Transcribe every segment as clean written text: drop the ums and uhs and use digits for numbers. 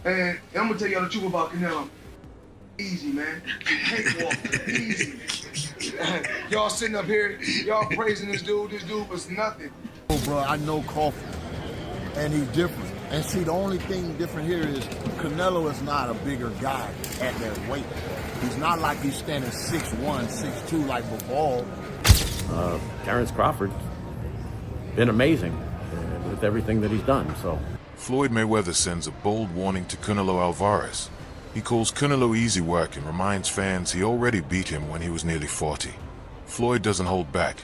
And I'm gonna tell y'all the truth about Canelo. Easy, man. Cakewalk, easy. Y'all sitting up here, y'all praising this dude was nothing. Oh, bro, I know Crawford, and he's different. And see, the only thing different here is Canelo is not a bigger guy at that weight. He's not like he's standing 6'1", 6'2" like before. Terence Crawford been amazing with everything that he's done. So Floyd Mayweather sends a bold warning to Canelo Alvarez. He calls Canelo easy work and reminds fans he already beat him when he was nearly 40. Floyd doesn't hold back,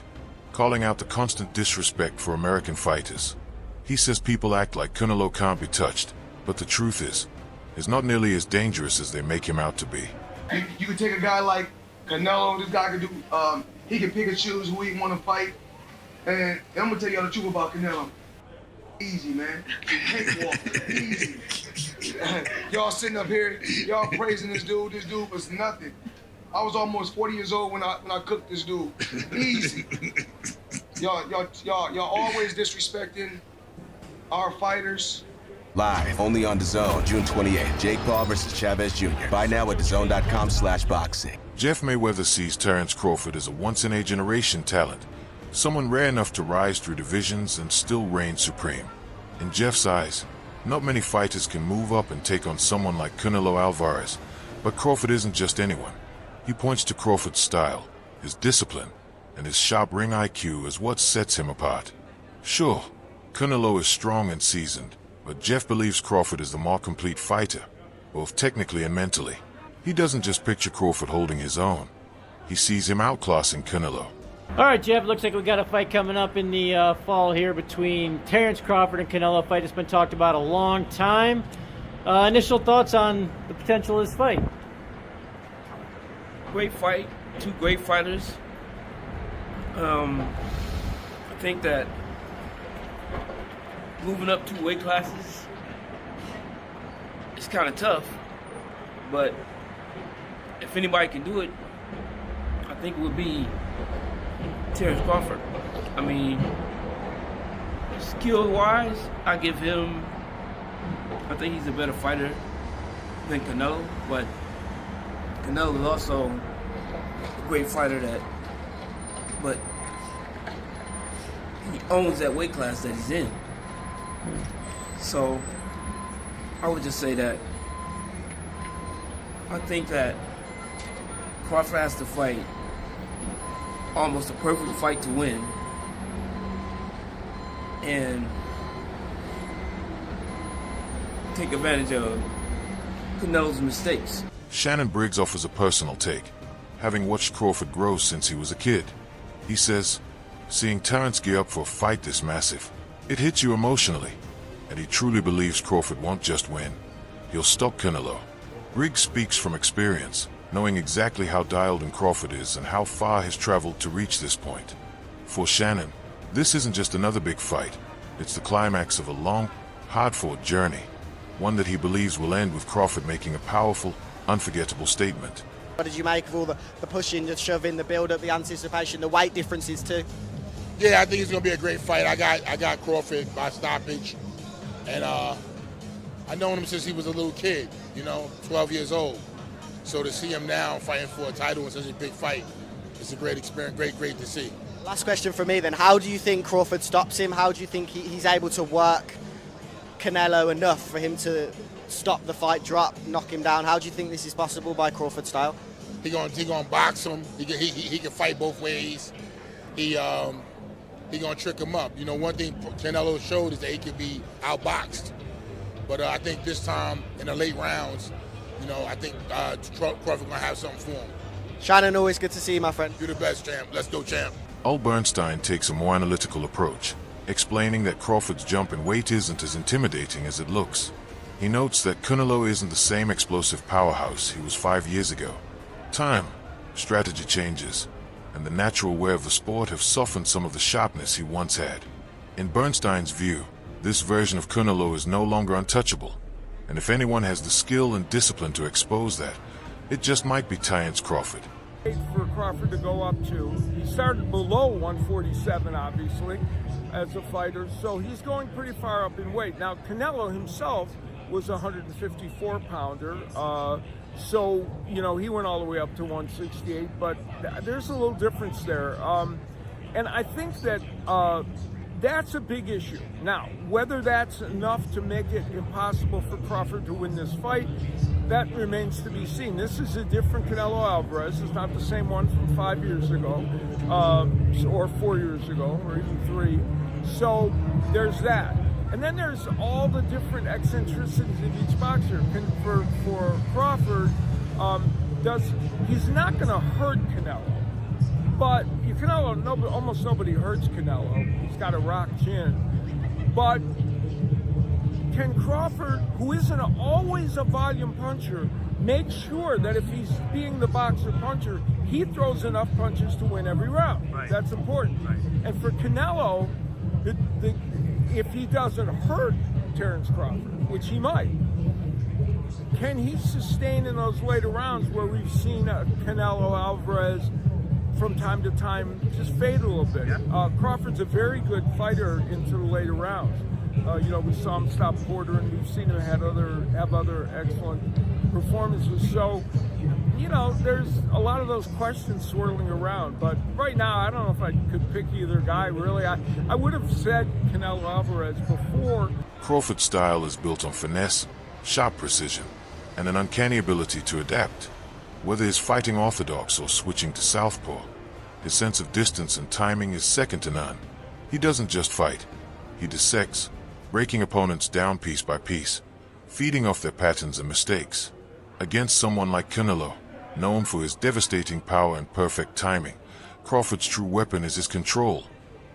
calling out the constant disrespect for American fighters. He says people act like Canelo can't be touched, but the truth is, he's not nearly as dangerous as they make him out to be. You can take a guy like Canelo, this guy can do, he can pick and choose who he want to fight. And I'm gonna tell y'all the truth about Canelo. Easy, man. Cakewalk, easy. Y'all sitting up here, y'all praising this dude was nothing. I was almost 40 years old when I cooked this dude. Easy. Y'all always disrespecting our fighters. Live, only on DAZN, June 28th. Jake Paul versus Chavez Jr. Buy now at DAZN.com/boxing. Jeff Mayweather sees Terence Crawford as a once-in-a-generation talent, someone rare enough to rise through divisions and still reign supreme. In Jeff's eyes, not many fighters can move up and take on someone like Canelo Alvarez, but Crawford isn't just anyone. He points to Crawford's style, his discipline, and his sharp ring IQ as what sets him apart. Sure, Canelo is strong and seasoned, but Jeff believes Crawford is the more complete fighter, both technically and mentally. He doesn't just picture Crawford holding his own. He sees him outclassing Canelo. All right, Jeff, looks like we got a fight coming up in the fall here between Terence Crawford and Canelo. Fight that's been talked about a long time. Initial thoughts on the potential of this fight? Great fight, two great fighters. I think that moving up 2 weight classes is kind of tough, but if anybody can do it, I think it would be Terence Crawford. I mean, skill-wise, I think he's a better fighter than Canelo, but Canelo is also a great fighter but he owns that weight class that he's in. So I would just say that I think that Crawford has to fight almost a perfect fight to win, and take advantage of Canelo's mistakes. Shannon Briggs offers a personal take, having watched Crawford grow since he was a kid. He says, seeing Terence gear up for a fight this massive, it hits you emotionally, and he truly believes Crawford won't just win, he'll stop Canelo. Briggs speaks from experience, knowing exactly how dialed in Crawford is and how far he's traveled to reach this point. For Shannon, this isn't just another big fight, it's the climax of a long, hard-fought journey, one that he believes will end with Crawford making a powerful, unforgettable statement. What did you make of all the pushing, the shoving, the build-up, the anticipation, the weight differences too? Yeah, I think it's going to be a great fight. I got Crawford by stoppage, and I've known him since he was a little kid, 12 years old. So to see him now fighting for a title in such a big fight, it's a great experience, great to see. Last question for me then, how do you think Crawford stops him? How do you think he's able to work Canelo enough for him to stop the fight, drop, knock him down? How do you think this is possible by Crawford style? He gonna box him. He can fight both ways. He gonna trick him up. One thing Canelo showed is that he can be outboxed. But I think this time in the late rounds, I think Crawford gonna have something for him. Shannon, always good to see you, my friend. You're the best, champ. Let's go, champ. Al Bernstein takes a more analytical approach, explaining that Crawford's jump in weight isn't as intimidating as it looks. He notes that Canelo isn't the same explosive powerhouse he was 5 years ago. Time, strategy changes, and the natural way of the sport have softened some of the sharpness he once had. In Bernstein's view, this version of Canelo is no longer untouchable, and if anyone has the skill and discipline to expose that, it just might be Terence Crawford. For Crawford to go up to, he started below 147 obviously as a fighter, so he's going pretty far up in weight. Now Canelo himself was a 154-pounder. So, you know, he went all the way up to 168, but there's a little difference there. And I think that that's a big issue. Now, whether that's enough to make it impossible for Crawford to win this fight, that remains to be seen. This is a different Canelo Alvarez. It's not the same one from 5 years ago, or 4 years ago, or even 3. So there's that. And then there's all the different eccentricities of each boxer. For Crawford, he's not going to hurt Canelo. But almost nobody hurts Canelo. He's got a rock chin. But can Crawford, who isn't always a volume puncher, make sure that if he's being the boxer puncher, he throws enough punches to win every round? Right. That's important. Right. And for Canelo, if he doesn't hurt Terence Crawford, which he might, can he sustain in those later rounds where we've seen Canelo Alvarez from time to time just fade a little bit? Yeah. Crawford's a very good fighter into the later rounds. You know, we saw him stop Porter, and we've seen him have other excellent performances. So, you know, there's a lot of those questions swirling around. But right now, I don't know if I could pick either guy, really. I would have said Canelo Alvarez before. Crawford's style is built on finesse, sharp precision, and an uncanny ability to adapt. Whether he's fighting orthodox or switching to southpaw, his sense of distance and timing is second to none. He doesn't just fight. He dissects, breaking opponents down piece by piece, feeding off their patterns and mistakes. Against someone like Canelo, known for his devastating power and perfect timing, Crawford's true weapon is his control,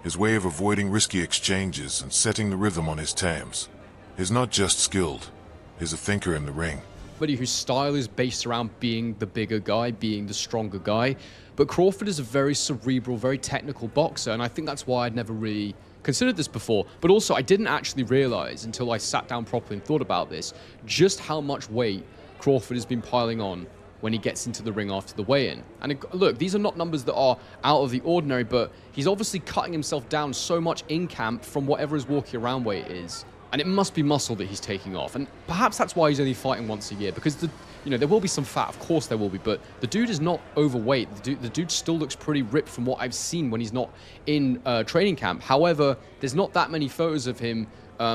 his way of avoiding risky exchanges and setting the rhythm on his terms. He's not just skilled, he's a thinker in the ring. Somebody whose style is based around being the bigger guy, being the stronger guy. But Crawford is a very cerebral, very technical boxer, and I think that's why I'd never really considered this before. But also, I didn't actually realize until I sat down properly and thought about this, just how much weight Crawford has been piling on when he gets into the ring after the weigh-in. And look, these are not numbers that are out of the ordinary, but he's obviously cutting himself down so much in camp from whatever his walking around weight is. And it must be muscle that he's taking off. And perhaps that's why he's only fighting once a year, because there will be some fat, of course there will be, but the dude is not overweight. The dude still looks pretty ripped from what I've seen when he's not in training camp. However, there's not that many photos of him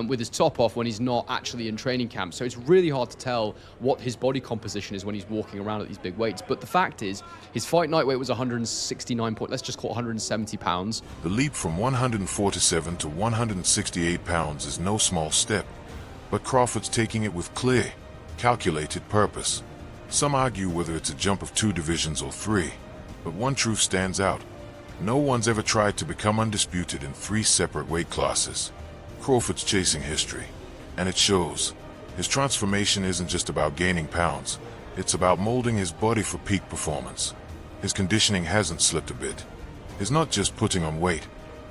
with his top off when he's not actually in training camp. So it's really hard to tell what his body composition is when he's walking around at these big weights. But the fact is, his fight night weight was 169 let's just call it 170 pounds. The leap from 147 to 168 pounds is no small step, but Crawford's taking it with clear, calculated purpose. Some argue whether it's a jump of 2 divisions or 3, but one truth stands out. No one's ever tried to become undisputed in 3 separate weight classes. Crawford's chasing history, and it shows. His transformation isn't just about gaining pounds, it's about molding his body for peak performance. His conditioning hasn't slipped a bit. He's not just putting on weight,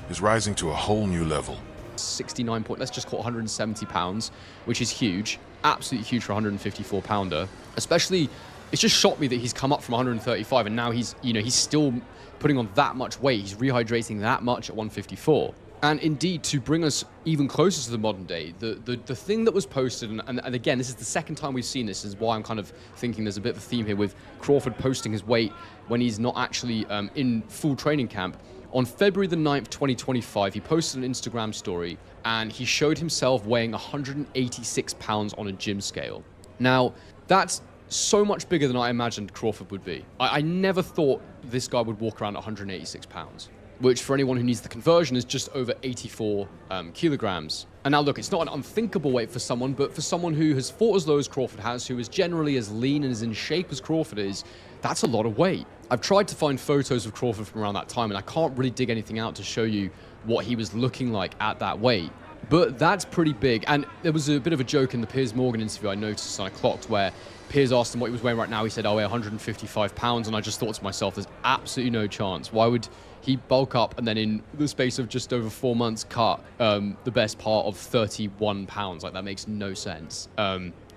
he's rising to a whole new level. 69 let's just call it 170 pounds, which is huge, absolutely huge for a 154 pounder. Especially, it's just shocked me that he's come up from 135 and now he's still putting on that much weight. He's rehydrating that much at 154. And indeed, to bring us even closer to the modern day, the thing that was posted, and again, this is the second time we've seen this, is why I'm kind of thinking there's a bit of a theme here with Crawford posting his weight when he's not actually in full training camp. On February the 9th, 2025, he posted an Instagram story, and he showed himself weighing 186 pounds on a gym scale. Now, that's so much bigger than I imagined Crawford would be. I never thought this guy would walk around at 186 pounds. Which for anyone who needs the conversion is just over 84 kilograms. And now look, it's not an unthinkable weight for someone, but for someone who has fought as low as Crawford has, who is generally as lean and as in shape as Crawford is, that's a lot of weight. I've tried to find photos of Crawford from around that time, and I can't really dig anything out to show you what he was looking like at that weight. But that's pretty big. And there was a bit of a joke in the Piers Morgan interview I noticed and I clocked, where Piers asked him what he was weighing right now. He said, I weigh 155 pounds. And I just thought to myself, there's absolutely no chance. Why would he bulk up and then in the space of just over 4 months cut the best part of 31 pounds? Like, that makes no sense.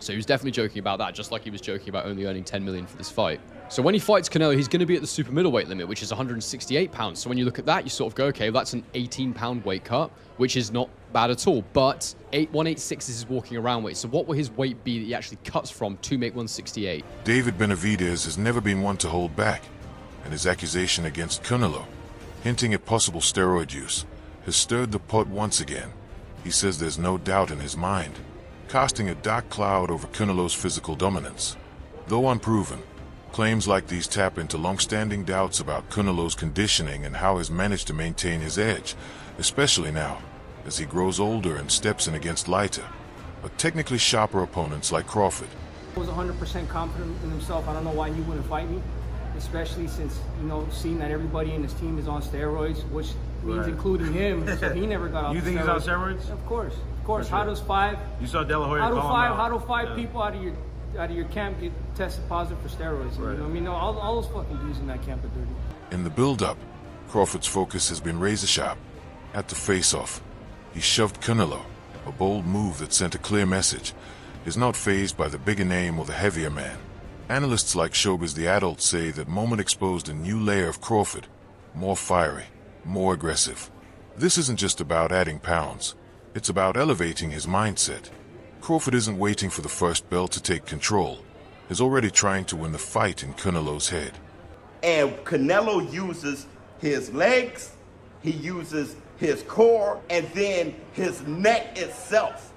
So he was definitely joking about that, just like he was joking about only earning 10 million for this fight. So when he fights Canelo, he's going to be at the super middleweight limit, which is 168 pounds. So when you look at that, you sort of go, okay, well, that's an 18-pound weight cut, which is not bad at all. But 186 is his walking around weight. So what will his weight be that he actually cuts from to make 168? David Benavidez has never been one to hold back, and his accusation against Canelo, hinting at possible steroid use, has stirred the pot once again. He says there's no doubt in his mind, casting a dark cloud over Canelo's physical dominance. Though unproven, claims like these tap into long-standing doubts about Canelo's conditioning and how he's managed to maintain his edge, especially now, as he grows older and steps in against lighter, but technically sharper opponents like Crawford. He was 100% confident in himself. I don't know why he wouldn't fight me, especially since, you know, seeing that everybody in his team is on steroids, which means including him, so he never got off. You think he's on steroids? Of course. Of course. How does five? You saw De La Hoya call him out. How do five people out of your camp get tested positive for steroids? Right. You know what I mean? No, all those fucking dudes in that camp are dirty. In the build-up, Crawford's focus has been razor-sharp. At the face-off, he shoved Canelo, a bold move that sent a clear message. He's not fazed by the bigger name or the heavier man. Analysts like Showbiz the Adult say that moment exposed a new layer of Crawford, more fiery, more aggressive. This isn't just about adding pounds. It's about elevating his mindset. Crawford isn't waiting for the first belt to take control. He's already trying to win the fight in Canelo's head. And Canelo uses his legs, he uses his core, and then his neck itself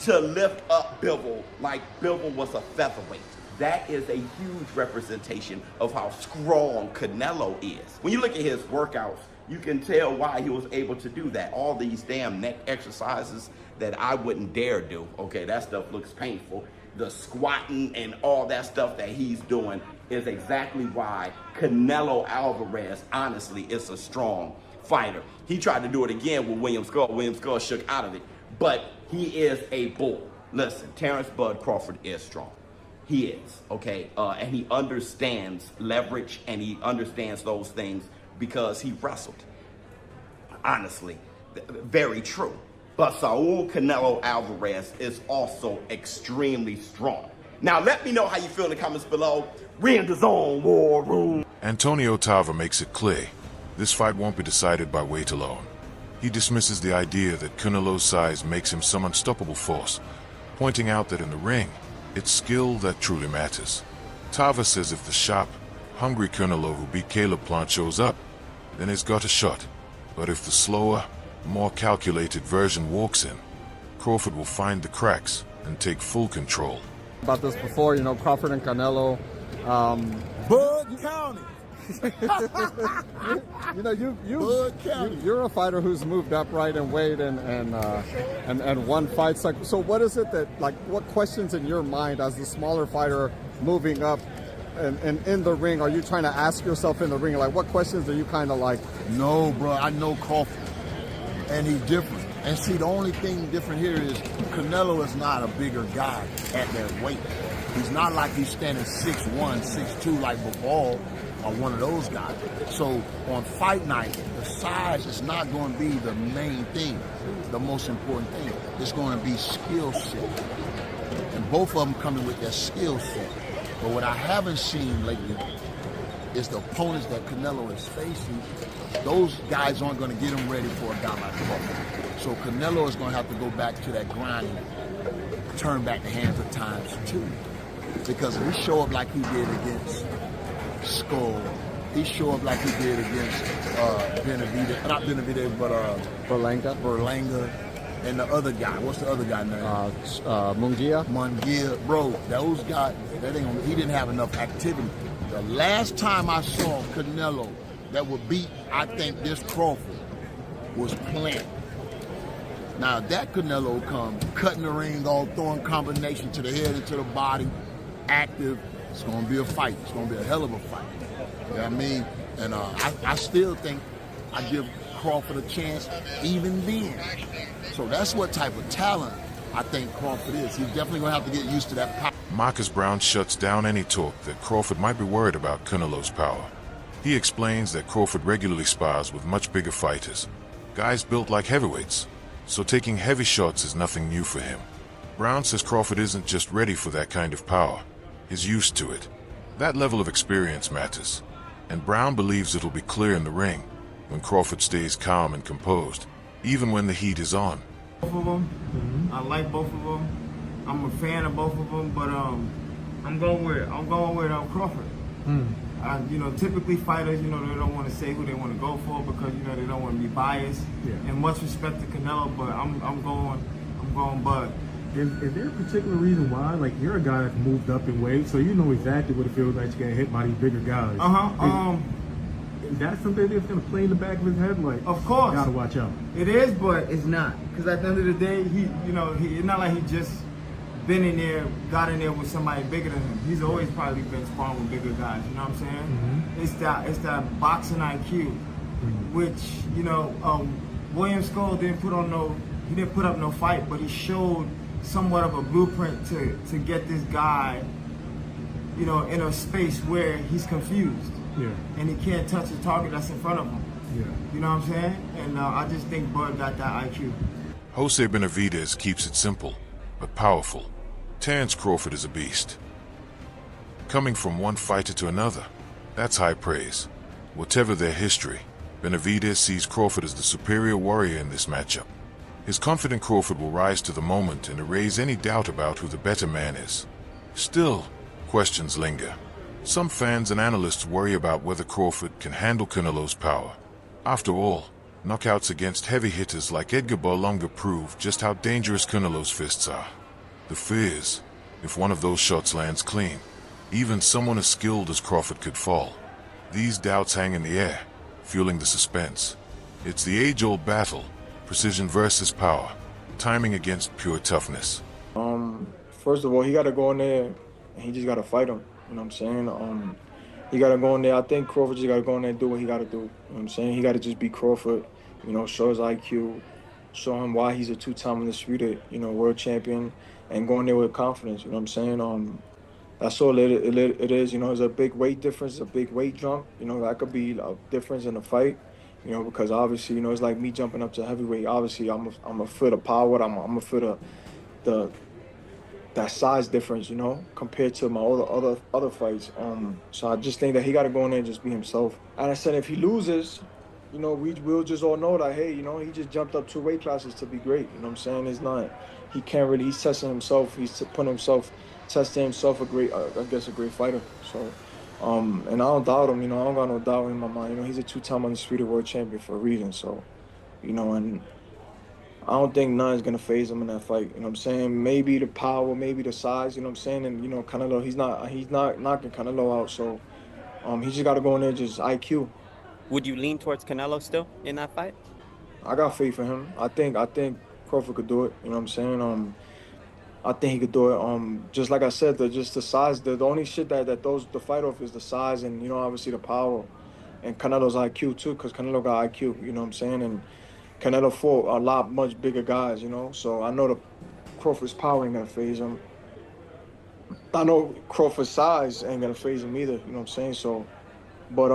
to lift up Bivol like Bivol was a featherweight. That is a huge representation of how strong Canelo is. When you look at his workouts, you can tell why he was able to do that. All these damn neck exercises that I wouldn't dare do. Okay, that stuff looks painful. The squatting and all that stuff that he's doing is exactly why Canelo Alvarez, honestly, is a strong fighter. He tried to do it again with William Skull. William Skull shook out of it, but he is a bull. Listen, Terence Bud Crawford is strong. He is, okay? And he understands leverage, and he understands those things because he wrestled. Honestly, very true. But Saul Canelo Alvarez is also extremely strong. Now, let me know how you feel in the comments below. We're in the zone, war room. Antonio Tava makes it clear this fight won't be decided by weight alone. He dismisses the idea that Canelo's size makes him some unstoppable force, pointing out that in the ring, it's skill that truly matters. Tava says if the sharp, hungry Canelo who beat Caleb Plant shows up, then he's got a shot. But if the slower, more calculated version walks in, Crawford will find the cracks and take full control. About this before, you know, Crawford and Canelo. Bud County. You know, you're a fighter who's moved up right in weight and won fights. Like, so what is it that, like, what questions in your mind as the smaller fighter moving up and in the ring are you trying to ask yourself in the ring? Like, what questions are you kind of like? No, bro, I know Crawford, and he's different. And see, the only thing different here is Canelo is not a bigger guy at that weight. He's not like he's standing 6'1", 6'2", like Bivol or one of those guys. So on fight night, the size is not going to be the main thing, the most important thing. It's going to be skill set. And both of them coming with their skill set. But what I haven't seen lately is the opponents that Canelo is facing. Those guys aren't going to get him ready for a guy like Crawford. So Canelo is going to have to go back to that grind and turn back the hands at times too. Because if he show up like he did against Skull, he show up like he did against Benavidez, not Benavidez, but Berlanga, and the other guy. What's the other guy name? Munguia. Munguia, bro. Those guys, he didn't have enough activity. The last time I saw Canelo that would beat, I think, this Crawford was Plant. Now that Canelo come cutting the ring, all throwing combination to the head and to the body, active. It's going to be a fight. It's going to be a hell of a fight. You know what I mean? And I still think I give Crawford a chance even then. So that's what type of talent I think Crawford is. He's definitely going to have to get used to that power. Marcus Brown shuts down any talk that Crawford might be worried about Canelo's power. He explains that Crawford regularly spars with much bigger fighters, guys built like heavyweights, so taking heavy shots is nothing new for him. Brown says Crawford isn't just ready for that kind of power, he's used to it. That level of experience matters, and Brown believes it'll be clear in the ring when Crawford stays calm and composed, even when the heat is on. Both of them, I like both of them. I'm a fan of both of them, but I'm going with Crawford. You know, typically fighters, you know, they don't want to say who they want to go for because you know they don't want to be biased. Yeah. And much respect to Canelo, but I'm going Bud. Is there a particular reason why? Like, you're a guy that's moved up in weight, so you know exactly what it feels like to get hit by these bigger guys. Is that something that's going to play in the back of his head? Like, of course, gotta watch out. It is, but it's not, because at the end of the day, it's not like he just been in there, got in there with somebody bigger than him. He's always probably been sparring with bigger guys. You know what I'm saying? It's that boxing IQ, which you know, William Skull didn't put up no fight, but he showed somewhat of a blueprint to get this guy, you know, in a space where he's confused. Yeah. And he can't touch the target that's in front of him. Yeah. You know what I'm saying? And I just think Bud got that IQ. Jose Benavidez keeps it simple, but powerful. Terence Crawford is a beast. Coming from one fighter to another, that's high praise. Whatever their history, Benavidez sees Crawford as the superior warrior in this matchup. His confident Crawford will rise to the moment and erase any doubt about who the better man is. Still, questions linger. Some fans and analysts worry about whether Crawford can handle Canelo's power. After all, knockouts against heavy hitters like Edgar Berlanga prove just how dangerous Canelo's fists are. The fear is, if one of those shots lands clean, even someone as skilled as Crawford could fall. These doubts hang in the air, fueling the suspense. It's the age-old battle, precision versus power, timing against pure toughness. First of all, he got to go in there and he just got to fight him. You know what I'm saying? He got to go in there. I think Crawford just got to go in there and do what he got to do. You know what I'm saying? He got to just be Crawford, you know, show his IQ, show him why he's a two-time undisputed, you know, world champion, and go in there with confidence. You know what I'm saying? That's all it is. You know, there's a big weight difference, a big weight jump. You know, that could be a difference in the fight. You know, because obviously, you know, it's like me jumping up to heavyweight. Obviously, I'm a feel the power. I'm a feel that size difference, you know, compared to my other fights. So I just think that he got to go in there and just be himself. And I said, if he loses, you know, we'll just all know that, hey, you know, he just jumped up 2 weight classes to be great. You know what I'm saying? It's not, he can't really, he's testing himself. He's testing himself a great fighter. So, and I don't doubt him, you know, I don't got no doubt in my mind. You know, he's a 2-time undisputed world champion for a reason. So, you know, and I don't think none's gonna phase him in that fight. You know what I'm saying? Maybe the power, maybe the size. You know what I'm saying? And you know, Canelo, he's not knocking Canelo out. So, he just got to go in there just IQ. Would you lean towards Canelo still in that fight? I got faith in him. I think Crawford could do it. You know what I'm saying? I think he could do it. Just like I said, just the size. The only shit that throws the fight off is the size and, you know, obviously the power. And Canelo's IQ too, because Canelo got IQ. You know what I'm saying? And Canelo fought a lot much bigger guys, you know. So I know the Crawford's power ain't gonna phase him. I know Crawford's size ain't gonna phase him either. You know what I'm saying? So, but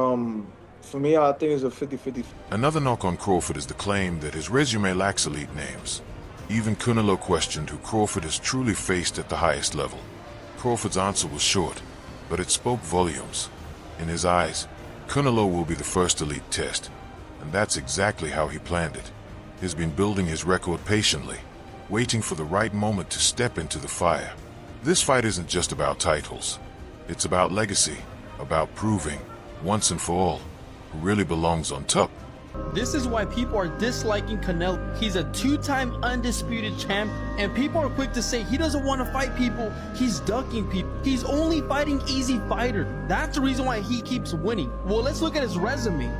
for me, I think it's a 50-50. Another knock on Crawford is the claim that his resume lacks elite names. Even Canelo questioned who Crawford has truly faced at the highest level. Crawford's answer was short, but it spoke volumes. In his eyes, Canelo will be the first elite test, and that's exactly how he planned it. He's been building his record patiently, waiting for the right moment to step into the fire. This fight isn't just about titles. It's about legacy, about proving, once and for all, who really belongs on top. This is why people are disliking Canelo. He's a 2-time undisputed champ, and people are quick to say he doesn't want to fight people. He's ducking people. He's only fighting easy fighters. That's the reason why he keeps winning. Well, let's look at his resume.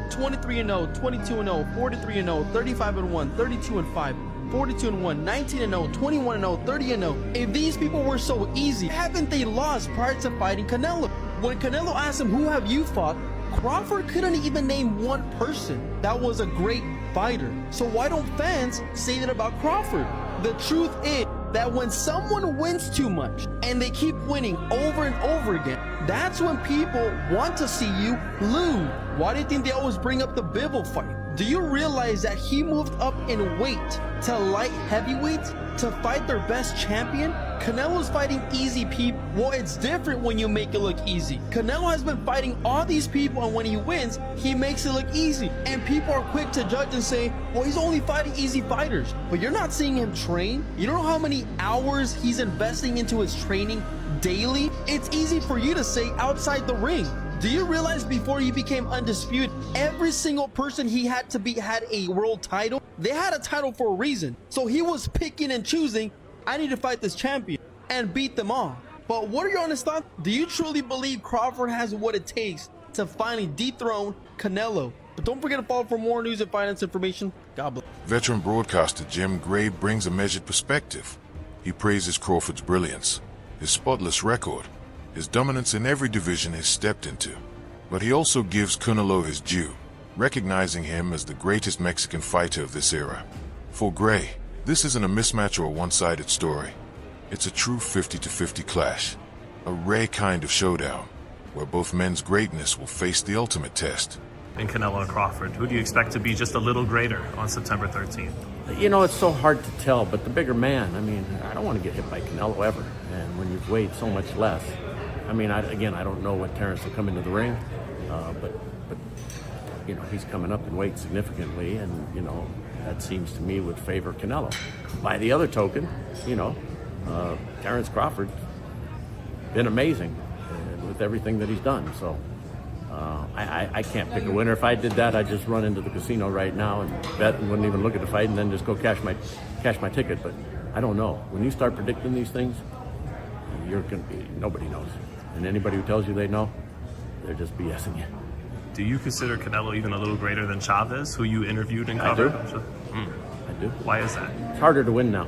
23-0, 22-0, 43-0, 35-1, 32-5, 42-1, 19-0, 21-0, 30-0. If these people were so easy, haven't they lost prior to fighting Canelo? When Canelo asked him, "Who have you fought?" Crawford couldn't even name one person that was a great fighter. So why don't fans say that about Crawford? The truth is that when someone wins too much and they keep winning over and over again, that's when people want to see you lose. Why do you think they always bring up the Bivol fight? Do you realize that he moved up in weight to light heavyweight to fight their best champion? Canelo's fighting easy people. Well, it's different when you make it look easy. Canelo has been fighting all these people, and when he wins, he makes it look easy. And people are quick to judge and say, well, he's only fighting easy fighters. But you're not seeing him train. You don't know how many hours he's investing into his training daily. It's easy for you to say outside the ring. Do you realize before he became undisputed, every single person he had to beat had a world title? They had a title for a reason. So he was picking and choosing, I need to fight this champion and beat them all. But what are your honest thoughts? Do you truly believe Crawford has what it takes to finally dethrone Canelo? But don't forget to follow for more news and finance information. God bless. Veteran broadcaster Jim Gray brings a measured perspective. He praises Crawford's brilliance, his spotless record, his dominance in every division he's stepped into. But he also gives Canelo his due, recognizing him as the greatest Mexican fighter of this era. For Gray, this isn't a mismatch or a one-sided story. It's a true 50-50 clash, a rare kind of showdown, where both men's greatness will face the ultimate test. In Canelo and Crawford, who do you expect to be just a little greater on September 13th? You know, it's so hard to tell, but the bigger man, I mean, I don't want to get hit by Canelo ever. And when you've weighed so much less, I mean, I don't know what Terence will come into the ring, but you know, he's coming up in weight significantly, and, you know, that seems to me would favor Canelo. By the other token, you know, Terence Crawford been amazing with everything that he's done. So I can't pick a winner. If I did that, I'd just run into the casino right now and bet and wouldn't even look at the fight and then just go cash my ticket. But I don't know. When you start predicting these things, nobody knows. And anybody who tells you they know, they're just BSing you. Do you consider Canelo even a little greater than Chavez, who you interviewed and covered? I do. Why is that? It's harder to win now.